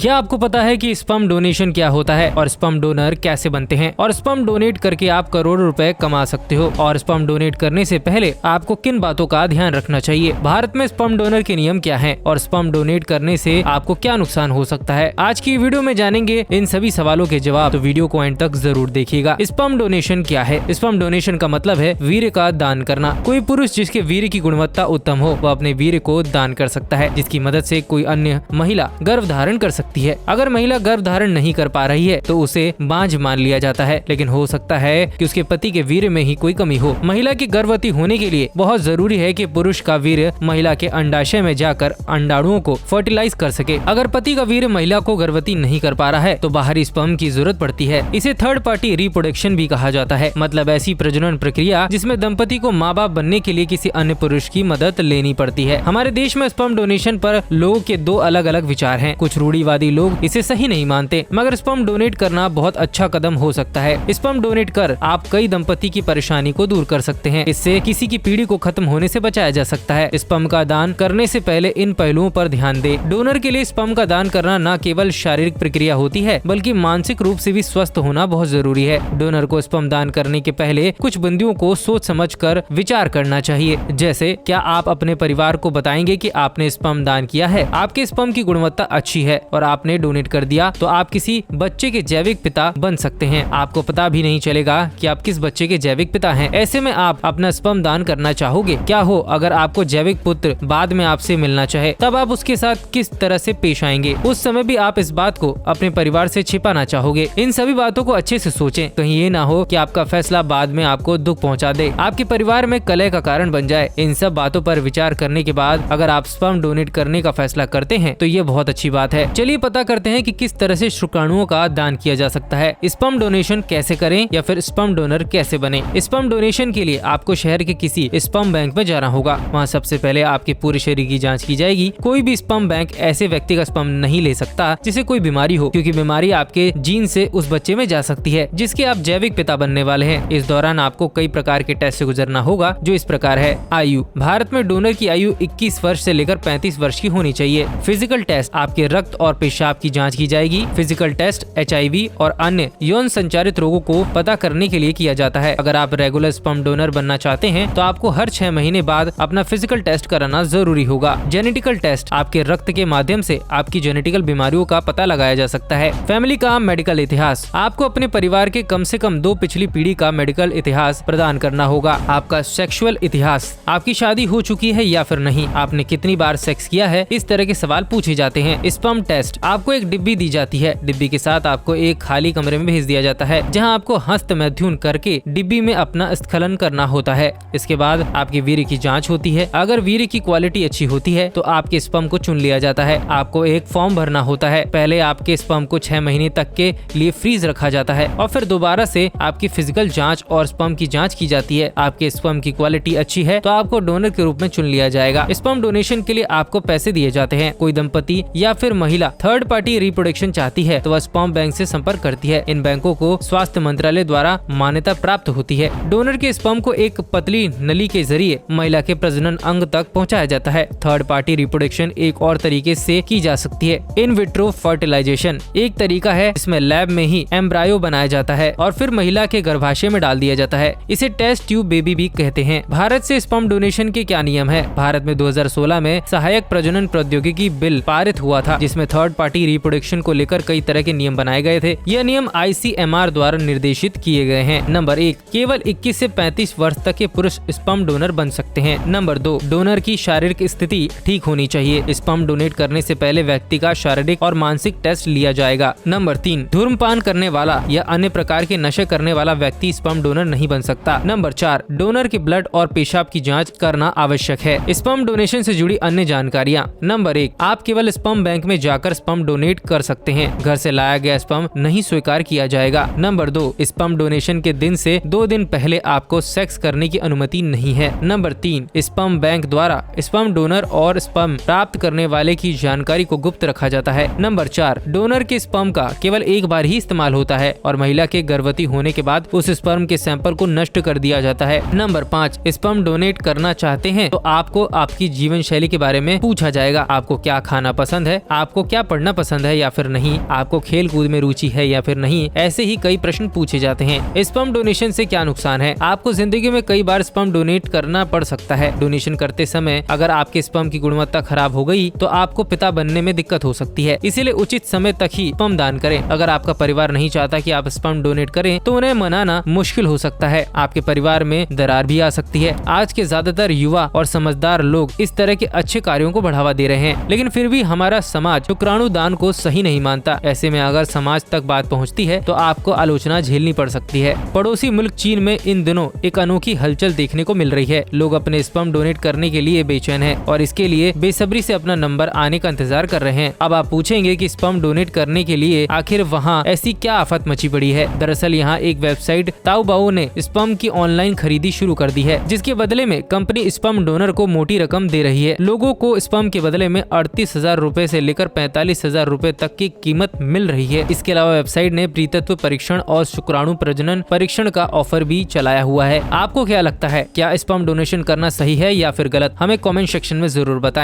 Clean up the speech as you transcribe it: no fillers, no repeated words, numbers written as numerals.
क्या आपको पता है कि स्पर्म डोनेशन क्या होता है और स्पर्म डोनर कैसे बनते हैं, और स्पर्म डोनेट करके आप करोड़ों रुपए कमा सकते हो, और स्पर्म डोनेट करने से पहले आपको किन बातों का ध्यान रखना चाहिए, भारत में स्पर्म डोनर के नियम क्या हैं और स्पर्म डोनेट करने से आपको क्या नुकसान हो सकता है। आज की वीडियो में जानेंगे इन सभी सवालों के जवाब, तो वीडियो को एंड तक जरूर देखिएगा। स्पर्म डोनेशन क्या है? स्पर्म डोनेशन का मतलब है वीर्य का दान करना। कोई पुरुष जिसके वीर्य की गुणवत्ता उत्तम हो वह अपने वीर्य को दान कर सकता है, जिसकी मदद से कोई अन्य महिला गर्भ धारण कर सकती है। अगर महिला गर्भ धारण नहीं कर पा रही है तो उसे बांझ मान लिया जाता है, लेकिन हो सकता है कि उसके पति के वीर्य में ही कोई कमी हो। महिला की गर्भवती होने के लिए बहुत जरूरी है कि पुरुष का वीर्य महिला के अंडाशय में जाकर अंडाणुओं को फर्टिलाइज कर सके। अगर पति का वीर्य महिला को गर्भवती नहीं कर पा रहा है तो बाहरी स्पर्म की जरूरत पड़ती है। इसे थर्ड पार्टी रिप्रोडक्शन भी कहा जाता है, मतलब ऐसी प्रजनन प्रक्रिया जिसमें दंपति को माँ बाप बनने के लिए किसी अन्य पुरुष की मदद लेनी पड़ती है। हमारे देश में स्पर्म डोनेशन पर लोगों के दो अलग अलग विचार हैं। कुछ रूढ़िवादी लोग इसे सही नहीं मानते, मगर स्पर्म डोनेट करना बहुत अच्छा कदम हो सकता है। स्पर्म डोनेट कर आप कई दंपति की परेशानी को दूर कर सकते हैं। इससे किसी की पीढ़ी को खत्म होने से बचाया जा सकता है। स्पर्म का दान करने से पहले इन पहलुओं पर ध्यान दें। डोनर के लिए स्पर्म का दान करना न केवल शारीरिक प्रक्रिया होती है बल्कि मानसिक रूप से भी स्वस्थ होना बहुत जरूरी है। डोनर को स्पर्म दान करने के पहले कुछ बिंदुओं को सोच समझ कर विचार करना चाहिए, जैसे क्या आप अपने परिवार को बताएंगे कि आपने स्पर्म दान किया है, आपके स्पर्म की गुणवत्ता अच्छी है और आपने डोनेट कर दिया तो आप किसी बच्चे के जैविक पिता बन सकते हैं। आपको पता भी नहीं चलेगा कि आप किस बच्चे के जैविक पिता हैं। ऐसे में आप अपना स्पर्म दान करना चाहोगे? क्या हो अगर आपको जैविक पुत्र बाद में आपसे मिलना चाहे, तब आप उसके साथ किस तरह से पेश आएंगे? उस समय भी आप इस बात को अपने परिवार से छिपाना चाहोगे। इन सभी बातों को अच्छे से सोचें, कहीं ये ना हो कि आपका फैसला बाद में आपको दुख पहुंचा दे, आपके परिवार में कलह का कारण बन जाए। इन सब बातों पर विचार करने के बाद अगर आप स्पर्म डोनेट करने का फैसला करते हैं तो ये बहुत अच्छी बात है। चलिए पता करते हैं कि किस तरह से शुक्राणुओं का दान किया जा सकता है। स्पर्म डोनेशन कैसे करें या फिर स्पर्म डोनर कैसे बने? स्पर्म डोनेशन के लिए आपको शहर के किसी स्पर्म बैंक में जाना होगा। वहाँ सबसे पहले आपके पूरे शरीर की जांच की जाएगी। कोई भी स्पर्म बैंक ऐसे व्यक्ति का स्पर्म नहीं ले सकता जिसे कोई बीमारी हो, क्योंकि बीमारी आपके जीन से उस बच्चे में जा सकती है जिसके आप जैविक पिता बनने वाले हैं। इस दौरान आपको कई प्रकार के टेस्ट से गुजरना होगा, जो इस प्रकार है। आयु, भारत में डोनर की आयु 21 वर्ष से लेकर 35 वर्ष की होनी चाहिए। फिजिकल टेस्ट, आपके रक्त और पेशाब की जांच की जाएगी। फिजिकल टेस्ट HIV और अन्य यौन संचारित रोगों को पता करने के लिए किया जाता है। अगर आप रेगुलर स्पर्म डोनर बनना चाहते हैं तो आपको हर 6 महीने बाद अपना फिजिकल टेस्ट कराना जरूरी होगा। जेनेटिकल टेस्ट, आपके रक्त के माध्यम से आपकी जेनेटिकल बीमारियों का पता लगाया जा सकता है। फैमिली का मेडिकल इतिहास, आपको अपने परिवार के कम से कम 2 पिछली पीढ़ी का मेडिकल इतिहास प्रदान करना होगा। आपका सेक्सुअल इतिहास, आपकी शादी हो चुकी है या फिर नहीं, आपने कितनी बार सेक्स किया है, इस तरह के सवाल पूछे जाते हैं। स्पर्म टेस्ट, आपको एक डिब्बी दी जाती है। डिब्बी के साथ आपको एक खाली कमरे में भेज दिया जाता है जहां आपको हस्त मैथुन करके डिब्बी में अपना स्खलन करना होता है। इसके बाद आपके वीर्य की जांच होती है। अगर वीर्य की क्वालिटी अच्छी होती है तो आपके स्पर्म को चुन लिया जाता है। आपको एक फॉर्म भरना होता है। पहले आपके स्पर्म को 6 महीने तक के लिए फ्रीज रखा जाता है और फिर दोबारा से आपकी फिजिकल जांच और स्पर्म की जांच की जाती है। आपके स्पर्म की क्वालिटी अच्छी है तो आपको डोनर के रूप में चुन लिया जाएगा। स्पर्म डोनेशन के लिए आपको पैसे दिए जाते हैं। कोई दंपति या फिर महिला थर्ड पार्टी रिप्रोडक्शन चाहती है तो वह स्पर्म बैंक से संपर्क करती है। इन बैंकों को स्वास्थ्य मंत्रालय द्वारा मान्यता प्राप्त होती है। डोनर के स्पर्म को एक पतली नली के जरिए महिला के प्रजनन अंग तक पहुंचाया जाता है। थर्ड पार्टी रिप्रोडक्शन एक और तरीके से की जा सकती है। इन विट्रो फर्टिलाइजेशन एक तरीका है इसमें लैब में ही एम्ब्रायो बनाया जाता है और फिर महिला के गर्भाशय में डाल दिया जाता है। इसे टेस्ट ट्यूब बेबी भी कहते हैं। भारत से स्पर्म डोनेशन के क्या नियम है? भारत में 2016 में सहायक प्रजनन प्रौद्योगिकी बिल पारित हुआ था, जिसमें थर्ड पार्टी रिप्रोडक्शन को लेकर कई तरह के नियम बनाए गए थे। यह नियम ICMR द्वारा निर्देशित किए गए हैं। नंबर 1, केवल 21 से 35 वर्ष तक के पुरुष स्पर्म डोनर बन सकते हैं। नंबर 2, डोनर की शारीरिक स्थिति ठीक होनी चाहिए। स्पर्म डोनेट करने से पहले व्यक्ति का शारीरिक और मानसिक टेस्ट लिया जाएगा। नंबर 3, धूम्रपान करने वाला या अन्य प्रकार के नशे करने वाला व्यक्ति स्पर्म डोनर नहीं बन सकता। नंबर 4, डोनर की ब्लड और पेशाब की जांच करना आवश्यक है। स्पर्म डोनेशन से जुड़ी अन्य जानकारियाँ। नंबर 1, आप केवल स्पर्म बैंक में जाकर स्पर्म डोनेट कर सकते हैं। घर से लाया गया स्पर्म नहीं स्वीकार किया जाएगा। नंबर 2, स्पर्म डोनेशन के दिन से 2 दिन पहले आपको सेक्स करने की अनुमति नहीं है। नंबर 3, स्पर्म बैंक द्वारा स्पर्म डोनर और स्पर्म प्राप्त करने वाले की जानकारी को गुप्त रखा जाता है। नंबर 4, डोनर के स्पर्म का केवल एक बार ही इस्तेमाल होता है और महिला के गर्भवती होने के बाद उस स्पर्म के सैंपल को नष्ट कर दिया जाता है। नंबर 5, स्पर्म डोनेट करना चाहते हैं तो आपको आपकी जीवन शैली के बारे में पूछा जाएगा। आपको क्या खाना पसंद है, आपको क्या पढ़ना पसंद है या फिर नहीं, आपको खेल कूद में रुचि है या फिर नहीं, ऐसे ही कई प्रश्न पूछे जाते हैं। स्पर्म डोनेशन से क्या नुकसान है? आपको जिंदगी में कई बार स्पर्म डोनेट करना पड़ सकता है। डोनेशन करते समय अगर आपके स्पर्म की गुणवत्ता खराब हो गई तो आपको पिता बनने में दिक्कत हो सकती है, इसीलिए उचित समय तक ही स्पर्म दान करें। अगर आपका परिवार नहीं चाहता कि आप स्पर्म डोनेट करें तो उन्हें मनाना मुश्किल हो सकता है, आपके परिवार में दरार भी आ सकती है। आज के ज्यादातर युवा और समझदार लोग इस तरह के अच्छे कार्यों को बढ़ावा दे रहे हैं, लेकिन फिर भी हमारा समाज शुक्राणु दान को सही नहीं मानता। ऐसे में अगर समाज तक बात पहुंचती है तो आपको आलोचना झेलनी पड़ सकती है। पड़ोसी मुल्क चीन में इन दिनों एक अनोखी हलचल देखने को मिल रही है। लोग अपने स्पर्म डोनेट करने के लिए बेचैन हैं और इसके लिए बेसब्री से अपना नंबर आने का इंतजार कर रहे हैं। अब आप पूछेंगे कि स्पर्म डोनेट करने के लिए आखिर वहाँ ऐसी क्या आफत मची पड़ी है? दरअसल यहाँ एक वेबसाइट ताओबाओ ने स्पर्म की ऑनलाइन खरीदी शुरू कर दी है, जिसके बदले में कंपनी स्पर्म डोनर को मोटी रकम दे रही है। लोगों को स्पर्म के बदले में 38,000 रूपए से लेकर 45,000 रूपए तक की कीमत मिल रही है। इसके अलावा वेबसाइट ने प्रीतत्व परीक्षण और शुक्राणु प्रजनन परीक्षण का ऑफर भी चलाया हुआ है। आपको क्या लगता है, क्या स्पर्म डोनेशन करना सही है या फिर गलत? हमें कमेंट सेक्शन में जरूर बताएं।